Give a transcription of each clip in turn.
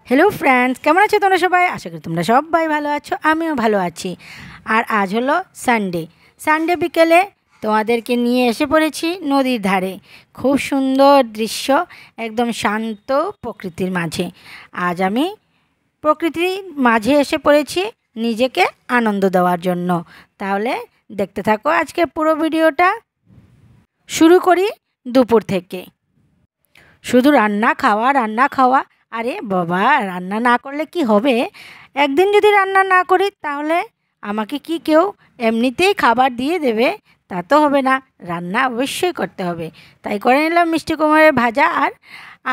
Hello friends, কেমন আছো তোমরা সবাই? আশা করি তোমরা সবাই ভালো আছো, আমিও ভালো আছি। আর আজ হলো সানডে বিকেলে তোমাদেরকে নিয়ে এসে পড়েছি নদীর ধারে। খুব সুন্দর দৃশ্য, একদম শান্ত প্রকৃতির মাঝে। আজ আমি প্রকৃতির মাঝে এসে পড়েছি নিজেকে আনন্দ দেওয়ার জন্য। তাহলে দেখতে থাকো আজকের পুরো ভিডিওটা। শুরু করি দুপুর থেকে। শুধু রান্না খাওয়া। আরে বাবা, রান্না না করলে কি হবে? একদিন যদি রান্না না করি তাহলে আমাকে কি কেউ এমনিতেই খাবার দিয়ে দেবে? তা তো হবে না, রান্না অবশ্যই করতে হবে। তাই করে নিলাম মিষ্টি কুমড়োর ভাজা আর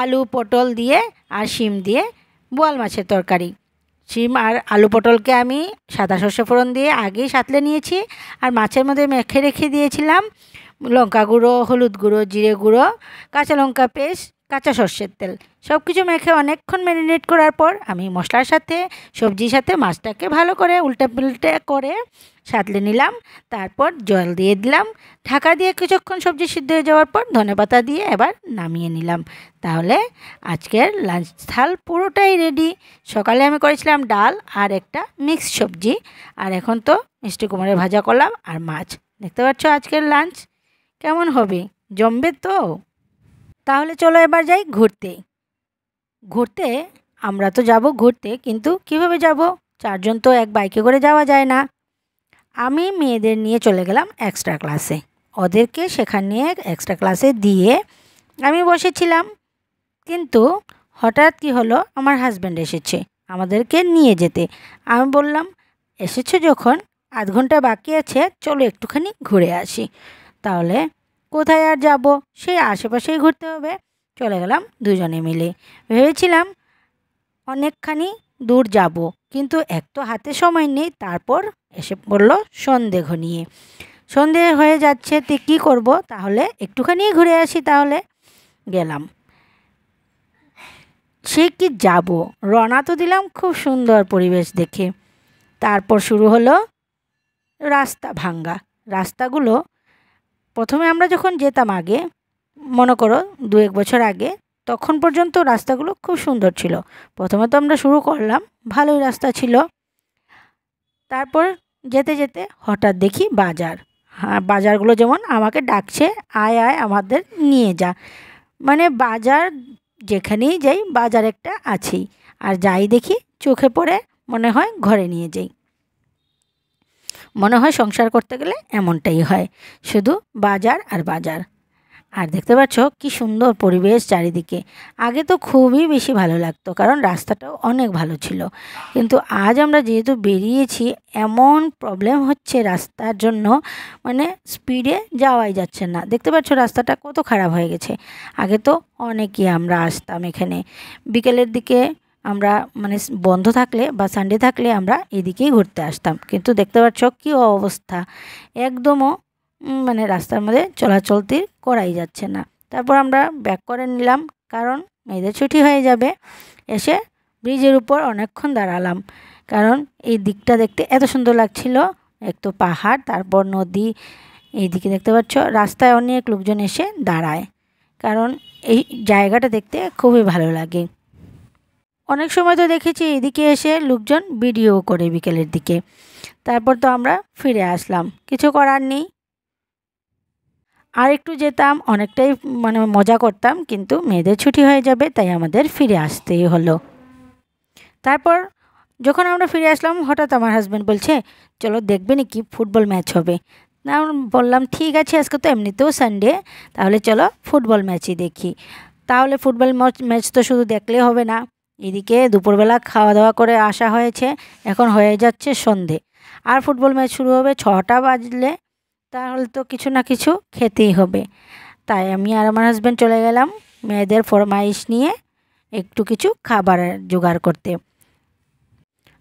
আলু পটল দিয়ে আর শিম দিয়ে বোয়াল মাছের তরকারি। শিম আর আলু পটলকে আমি সাদা সর্ষে ফোড়ন দিয়ে আগেই সাঁতলে নিয়েছি, আর মাছের মধ্যে মেখে রেখে দিয়েছিলাম লঙ্কা গুঁড়ো, হলুদ গুঁড়ো, জিরে গুঁড়ো, কাঁচা লঙ্কা পেস্ট, কাঁচা সর্ষের তেল, সব কিছু মেখে অনেকক্ষণ ম্যারিনেট করার পর আমি মশলার সাথে সবজির সাথে মাছটাকে ভালো করে উল্টে পুল্টে করে সাঁতলে নিলাম। তারপর জল দিয়ে দিলাম, ঢাকা দিয়ে কিছুক্ষণ সবজি সিদ্ধ হয়ে যাওয়ার পর ধনেপাতা দিয়ে এবার নামিয়ে নিলাম। তাহলে আজকের লাঞ্চ থাল পুরোটাই রেডি। সকালে আমি করেছিলাম ডাল আর একটা মিক্সড সবজি, আর এখন তো মিষ্টি কুমড়োর ভাজা করলাম আর মাছ। দেখতে পাচ্ছ আজকের লাঞ্চ কেমন হবে, জমবে তো? তাহলে চলো এবার যাই ঘুরতে। আমরা তো যাব ঘুরতে, কিন্তু কিভাবে যাব? চারজন তো এক বাইকে করে যাওয়া যায় না। আমি মেয়েদের নিয়ে চলে গেলাম এক্সট্রা ক্লাসে। ওদেরকে সেখানে এক্সট্রা ক্লাসে দিয়ে আমি বসেছিলাম, কিন্তু হঠাৎ কি হলো, আমার হাজব্যান্ড এসেছে আমাদেরকে নিয়ে যেতে। আমি বললাম, এসেছো যখন, আধ ঘন্টা বাকি আছে, চলো একটুখানি ঘুরে আসি। তাহলে কোথায় আর যাব, সেই আশেপাশেই ঘুরতে হবে। চলে গেলাম দুজনে মিলে। ভেবেছিলাম অনেকখানি দূর যাব, কিন্তু এক তো হাতে সময় নেই। তারপর এসে পড়লো সন্ধে ঘনিয়ে, সন্ধে হয়ে যাচ্ছে, তো কী করবো, তাহলে একটুখানি ঘুরে আসি। তাহলে গেলাম। সে কি যাব, রওনা তো দিলাম খুব সুন্দর পরিবেশ দেখে। তারপর শুরু হলো রাস্তা ভাঙ্গা। রাস্তাগুলো প্রথমে আমরা যখন যেতাম আগে, মনে করো 2-1 বছর আগে, তখন পর্যন্ত রাস্তাগুলো খুব সুন্দর ছিল। প্রথমে তো আমরা শুরু করলাম, ভালোই রাস্তা ছিল। তারপর যেতে যেতে হঠাৎ দেখি বাজার। হ্যাঁ, বাজারগুলো যেমন আমাকে ডাকছে, আয় আয় আমাদের নিয়ে যা। মানে বাজার যেখানেই যাই, বাজার একটা আছেই। আর যাই দেখি চোখে পড়ে, মনে হয় ঘরে নিয়ে যাই। মনে হয় সংসার করতে গেলে এমনটাই হয়, শুধু বাজার আর বাজার। আর দেখতে পাচ্ছ কি সুন্দর পরিবেশ চারিদিকে। আগে তো খুবই বেশি ভালো লাগতো, কারণ রাস্তাটাও অনেক ভালো ছিল। কিন্তু আজ আমরা যেহেতু বেরিয়েছি, এমন প্রবলেম হচ্ছে রাস্তার জন্য, মানে স্পিডে যাওয়াই যাচ্ছে না। দেখতে পাচ্ছ রাস্তাটা কত খারাপ হয়ে গেছে। আগে তো অনেকই আমরা আসতাম এখানে বিকেলের দিকে। আমরা মানে বন্ধ থাকলে বা সানডে থাকলে আমরা এদিকেই ঘুরতে আসতাম, কিন্তু দেখতে পাচ্ছ কী অবস্থা, একদমও মানে রাস্তার মধ্যে চলাচলতি করাই যাচ্ছে না। তারপর আমরা ব্যাক করে নিলাম, কারণ মেয়েদের ছুটি হয়ে যাবে। এসে ব্রিজের উপর অনেকক্ষণ দাঁড়ালাম, কারণ এই দিকটা দেখতে এত সুন্দর লাগছিল। এক তো পাহাড়, তারপর নদী। এইদিকে দেখতে পাচ্ছ রাস্তায় অনেক লোকজন এসে দাঁড়ায়, কারণ এই জায়গাটা দেখতে খুবই ভালো লাগে। অনেক সময় তো দেখেছি এদিকে এসে লোকজন ভিডিও করে বিকেলের দিকে। তারপর তো আমরা ফিরে আসলাম, কিছু করার নেই। আর একটু যেতাম, অনেকটাই মানে মজা করতাম, কিন্তু মেয়েদের ছুটি হয়ে যাবে, তাই আমাদের ফিরে আসতেই হলো। তারপর যখন আমরা ফিরে আসলাম, হঠাৎ আমার হাজব্যান্ড বলছে, চলো দেখবে নাকি ফুটবল ম্যাচ হবে। না, বললাম ঠিক আছে, আজকে তো এমনিতেও সানডে, তাহলে চলো ফুটবল ম্যাচই দেখি। তাহলে ফুটবল ম্যাচ তো শুধু দেখলে হবে না, এদিকে দুপুরবেলা খাওয়া দাওয়া করে আসা হয়েছে, এখন হয়ে যাচ্ছে সন্ধে, আর ফুটবল ম্যাচ শুরু হবে 6টা বাজলে। তাহলে তো কিছু না কিছু খেতেই হবে। তাই আমি আর আমার হাজব্যান্ড চলে গেলাম মেয়েদের ফরমাইশ নিয়ে একটু কিছু খাবারের জোগাড় করতে।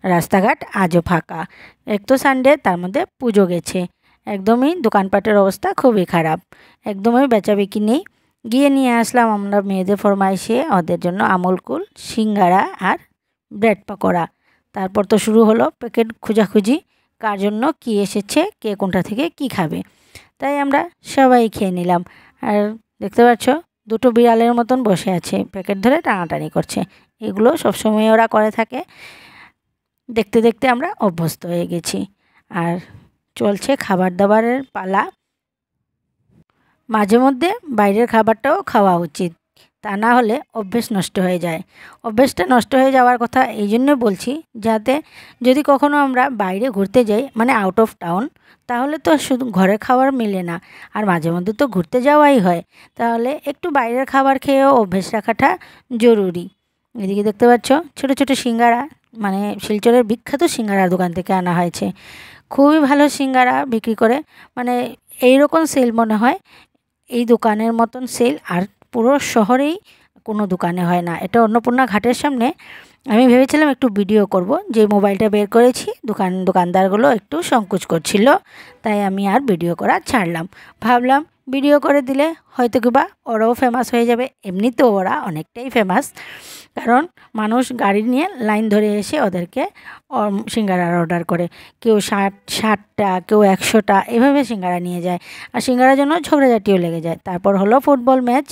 রাস্তাঘাট আজও ফাঁকা, এক তো সানডে, তার মধ্যে পুজো গেছে। একদমই দোকানপাটের অবস্থা খুবই খারাপ, একদমই বেচাবিকি নেই। গিয়ে নিয়ে আসলাম আমরা মেয়েদের ফরমাইশে ওদের জন্য আমুল কুল, সিঙ্গারা আর ব্রেড পকোড়া। তারপর তো শুরু হলো প্যাকেট খোঁজাখুঁজি, কার জন্য কী এসেছে, কে কোনটা থেকে কি খাবে। তাই আমরা সবাই খেয়ে নিলাম। আর দেখতে পাচ্ছ দুটো বিড়ালের মতন বসে আছে, প্যাকেট ধরে টানাটানি করছে। এগুলো সবসময় ওরা করে থাকে। দেখতে দেখতে আমরা অভ্যস্ত হয়ে গেছি। আর চলছে খাবার দাবারের পালা। মাঝে মধ্যে বাইরের খাবারটাও খাওয়া উচিত, তা না হলে অভ্যেস নষ্ট হয়ে যায়। অভ্যেসটা নষ্ট হয়ে যাওয়ার কথা এই জন্য বলছি, যাতে যদি কখনো আমরা বাইরে ঘুরতে যাই, মানে আউট অফ টাউন, তাহলে তো শুধু ঘরের খাবার মেলে না, আর মাঝে মধ্যে তো ঘুরতে যাওয়াই হয়, তাহলে একটু বাইরের খাবার খেয়েও অভ্যেস রাখাটা জরুরি। এদিকে দেখতে পাচ্ছ ছোট ছোট সিঙ্গারা, মানে শিলচরের বিখ্যাত সিঙ্গারা দোকান থেকে আনা হয়েছে। খুবই ভালো সিঙ্গারা বিক্রি করে, মানে এইরকম সেল মনে হয় এই দোকানের মতন সেল আর পুরো শহরেই কোনো দোকানে হয় না। এটা অন্নপূর্ণা ঘাটের সামনে। আমি ভেবেছিলাম একটু ভিডিও করব, যে মোবাইলটা বের করেছি দোকানদারগুলো একটু সংকোচ করছিল, তাই আমি আর ভিডিও করা ছাড়লাম। ভাবলাম ভিডিও করে দিলে হয়তো কিবা ওরাও ফেমাস হয়ে যাবে। এমনিতেও ওরা অনেকটাই ফেমাস, কারণ মানুষ গাড়ি নিয়ে লাইন ধরে এসে ওদেরকে সিঙ্গারার অর্ডার করে। কেউ 60টা, কেউ 100টা এভাবে সিঙ্গারা নিয়ে যায়, আর সিঙ্গারার জন্য ঝগড়াঝাটিও লেগে যায়। তারপর হলো ফুটবল ম্যাচ।